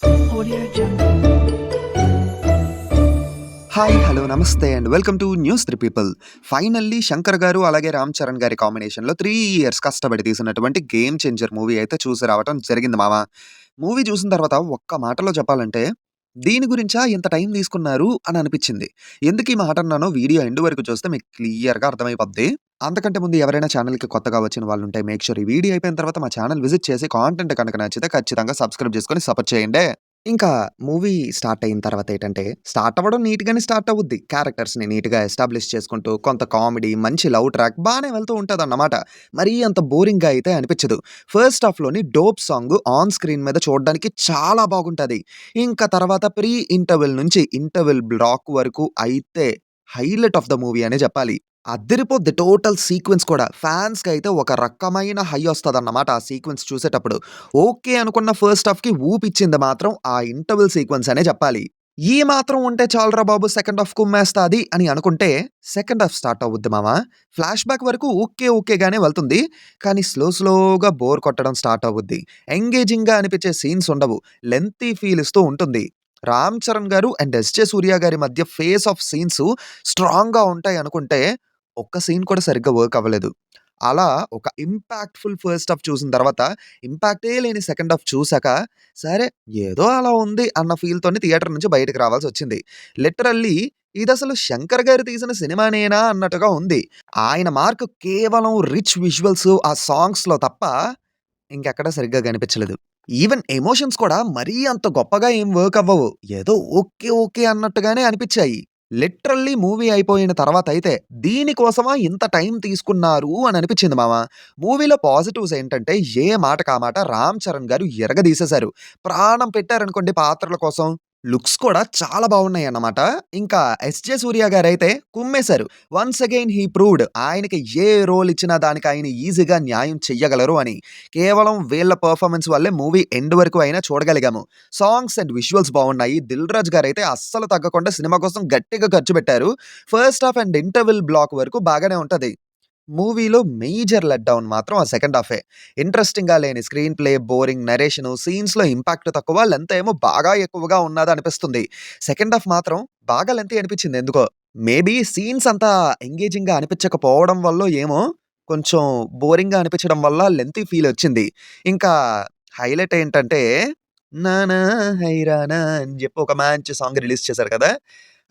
Audio Jungle. Hi hello నమస్తే and welcome to news 3 people. Finally Shankar గారు అలాగే రామ్ చరణ్ గారి కాంబినేషన్లో 3 ఇయర్స్ కష్టపడి తీసినటువంటి గేమ్ చేంజర్ మూవీ అయితే చూసి రావటం జరిగింది మామ. మూవీ చూసిన తర్వాత ఒక్క మాటలో చెప్పాలంటే దీని గురించా ఇంత టైం తీసుకున్నారు అని అనిపించింది. ఎందుకు ఈ మాట అన్నానో వీడియో ఎండ్ వరకు చూస్తే మీకు క్లియర్గా అర్థమైపోద్ది. అంతకంటే ముందు ఎవరైనా ఛానల్కి కొత్తగా వచ్చిన వాళ్ళు ఉంటే మేక్ షూర్ ఈ వీడియో అయిపోయిన తర్వాత మా ఛానల్ విజిట్ చేసి కాంటెంట్ కనుక నచ్చితే ఖచ్చితంగా సబ్స్క్రైబ్ చేసుకొని సపోర్ట్ చేయండి. ఇంకా మూవీ స్టార్ట్ అయిన తర్వాత ఏంటంటే, స్టార్ట్ అవ్వడం నీట్‌గానే స్టార్ట్ అవుద్ది. క్యారెక్టర్స్‌ని నీట్‌గా ఎస్టాబ్లిష్ చేసుకుంటూ, కొంత కామెడీ, మంచి లవ్ ట్రాక్ బానే వెళ్తూ ఉంటదన్నమాట. మరీ అంత బోరింగ్‌గా అయితే అనిపిచ్చదు. ఫస్ట్ హాఫ్‌లోని 'డోప్' సాంగ్ ఆన్ స్క్రీన్ మీద చూడడానికి చాలా బాగుంటది. ఇంకా తర్వాత ప్రీ ఇంటర్వెల్ నుంచి ఇంటర్వెల్ బ్లాక్ వరకు అయితే హైలైట్ ఆఫ్ ద మూవీ అనే చెప్పాలి. అద్దిరిపోద్ది టోటల్ సీక్వెన్స్ కూడా. ఫ్యాన్స్‌కైతే ఒక రకమైన హై ఒస్తదన్నమాట ఆ సీక్వెన్స్ చూసేటప్పుడు. ఓకే అనుకున్న ఫస్ట్ హాఫ్‌కి ఊపిచ్చింది మాత్రం ఆ ఇంటర్వెల్ సీక్వెన్స్ అనే చెప్పాలి. ఈ మాత్రం ఉంటే చాలురా బాబు సెకండ్ హాఫ్ కుమ్మేస్తాది అని అనుకుంటే, సెకండ్ హాఫ్ స్టార్ట్ అవుద్ది మామ. ఫ్లాష్ బ్యాక్ వరకు ఓకేగానే వెళ్తుంది. కానీ స్లోగా బోర్ కొట్టడం స్టార్ట్ అవుద్ది. ఎంగేజింగ్‌గా అనిపించే సీన్స్ ఉండవు. లెంగ్తీ ఫీల్ ఇస్తూ ఉంటుంది. రామ్ చరణ్ గారు అండ్ ఎస్‌జే సూర్య గారి మధ్య ఫేస్ ఆఫ్ సీన్స్ స్ట్రాంగ్‌గా ఉంటాయనుకుంటే, ఒక్క సీన్ కూడా సరిగ్గా వర్క్ అవ్వలేదు. అలా ఒక ఇంపాక్ట్‌ఫుల్ ఫస్ట్ హాఫ్ చూసిన తర్వాత, ఇంపాక్టే లేని సెకండ్ హాఫ్ చూసాక, సరే ఏదో అలా ఉంది అన్న ఫీల్‌తోని థియేటర్ నుంచి బయటకి రావాల్సొచ్చింది. లిటరల్లీ ఇదసలు 'శంకర్' గారు తీసిన సినిమానేనా అన్నట్టుగా ఉంది. ఆయన మార్క్ కేవలం రిచ్ విజువల్స్, ఆ సాంగ్స్‌లో తప్ప ఇంకెక్కడ సరిగ్గా కనిపించలేదు. ఈవెన్ ఎమోషన్స్ కూడా మరీ అంత గొప్పగా ఏం వర్క్ అవ్వవు. ఏదో ఓకే అన్నట్టుగానే అనిపిచ్చాయి. లిటరల్లీ మూవీ అయిపోయిన తర్వాతయితే దీని కోసమా ఇంత టైం తీసుకున్నారు అని అనిపిచ్చింది మామ. మూవీలో పాజిటివ్స్ ఏంటంటే ఏ మాటకి ఆ మాట రామ్ చరణ్ గారు ఇరగదీసేశారు. ప్రాణం పెట్టారనుకోండి పాత్రల కోసం. లుక్స్ కూడా చాలా బాగున్నాయన్నమాట. ఇంకా ఎస్‌జే సూర్య గారైతే కుమ్మేశారు. వన్స్ అగైన్ హీ ప్రూవ్డ్ ఆయనకి ఏ రోల్ ఇచ్చినా దానికి ఆయన ఈజీగా న్యాయం చెయ్యగలరు అని. కేవలం వీళ్ళ పెర్ఫార్మన్స్ వల్లే మూవీ ఎండ్ వరకు అయినా చూడగలిగాము. సాంగ్స్ అండ్ విజువల్స్ బాగున్నాయి. 'దిల్ రాజు' గారైతే అస్సలు తగ్గకుండా సినిమా కోసం గట్టిగా ఖర్చు పెట్టారు. First half and interval block వరకు బాగానే ఉంటది. మూవీలో మేజర్ లెట్ డౌన్ మాత్రం ఆ సెకండ్ హాఫే. ఇంట్రెస్టింగ్‌గా లేని స్క్రీన్ ప్లే, బోరింగ్ నరేషను, సీన్స్‌లో ఇంపాక్ట్ తక్కువ, లెంత్ ఏమో బాగా ఎక్కువగా ఉన్నదనిపిస్తుంది. సెకండ్ హాఫ్ మాత్రం బాగా లెంతీ అనిపిచ్చింది ఎందుకో. మేబీ సీన్స్ అంతా ఎంగేజింగ్‌గా అనిపించకపోవడం వల్లో ఏమో, కొంచెం బోరింగ్‌గా అనిపించడం వల్ల లెంతీ ఫీలొచ్చింది. ఇంకా హైలైట్ ఏంటంటే, 'నానా హైరానా' అని జెప్పి ఒక మంచి సాంగ్ రిలీజ్ చేశారు కదా!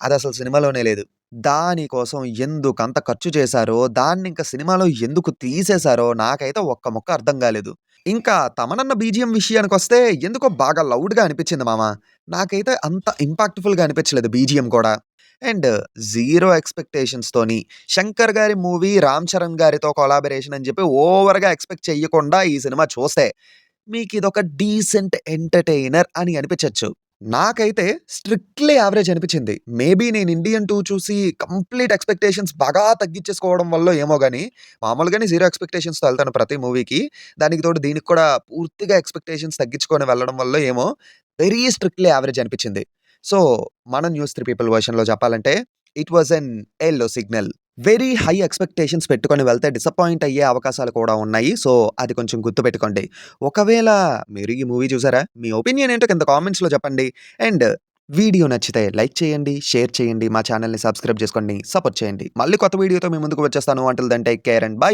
అదసలు సినిమాలోనే లేదు. దాని కోసం ఎందుకంత ఖర్చు చేశారో, దాన్నింక సినిమాలో ఎందుకు తీసేశారో నాకైతే ఒక్క ముక్క అర్థం గాలేదు. ఇంకా తమనన్న బీజీఎం విషయానికొస్తే ఎందుకో బాగా లౌడ్‌గా అనిపిచ్చింది మామ. నాకైతే అంత ఇంపాక్ట్‌ఫుల్‌గా అనిపిచ్చలేదు బీజీఎం కూడా. అండ్ జీరో ఎక్స్‌పెక్టేషన్స్‌తోని 'శంకర్' గారి మూవీ 'రామ్ చరణ్' గారితో కొలాబరేషన్ అని చెప్పి ఓవర్‌గా ఎక్స్‌పెక్ట్ చెయ్యకుండా ఈ సినిమా చూస్తే, మీకిదొక డీసెంట్ ఎంటర్‌టైనర్ అని అనిపిచ్చొచ్చు. నాకైతే స్ట్రిక్ట్‌లీ యావరేజ్ అనిపిచ్చింది. మేబీ నేను 'ఇండియన్ 2' చూసి కంప్లీట్ ఎక్స్‌పెక్టేషన్స్ బాగా తగ్గిచ్చేసుకోవడం వల్లో ఏమో గాని, మామూలుగానే జీరో ఎక్స్‌పెక్టేషన్స్‌తో ఎళ్తాను ప్రతి మూవీకి. దానికి తోడు దీనికి కూడా పూర్తిగా ఎక్స్‌పెక్టేషన్స్ తగ్గించుకొని వెళ్ళడం వల్లో ఏమో వెరీ స్ట్రిక్ట్‌లీ యావరేజ్ అనిపిచ్చింది. సో, మన 'న్యూస్ 3 పీపుల్' వెర్షన్‌లో చెప్పాలంటే it was N yellow signal. Very high expectations పెట్టుకొని వెళ్తే డిసప్పాయింట్ అయ్యే అవకాశాలు కూడా ఉన్నాయి. సో, అది కొంచెం గుర్తుపెట్టుకోండి. ఒకవేళ మీరు ఈ మూవీ చూసారా? మీ ఒపీనియన్ ఏంటో కింద కామెంట్స్‌లో చెప్పండి. అండ్ వీడియో నచ్చితే లైక్ చేయండి, షేర్ చేయండి, మా ఛానెల్‌ని సబ్స్క్రైబ్ చేసుకోండి, సపోర్ట్ చేయండి. మళ్ళీ కొత్త వీడియోతో మీ ముందుకు వచ్చేస్తాను. Until then take care and by.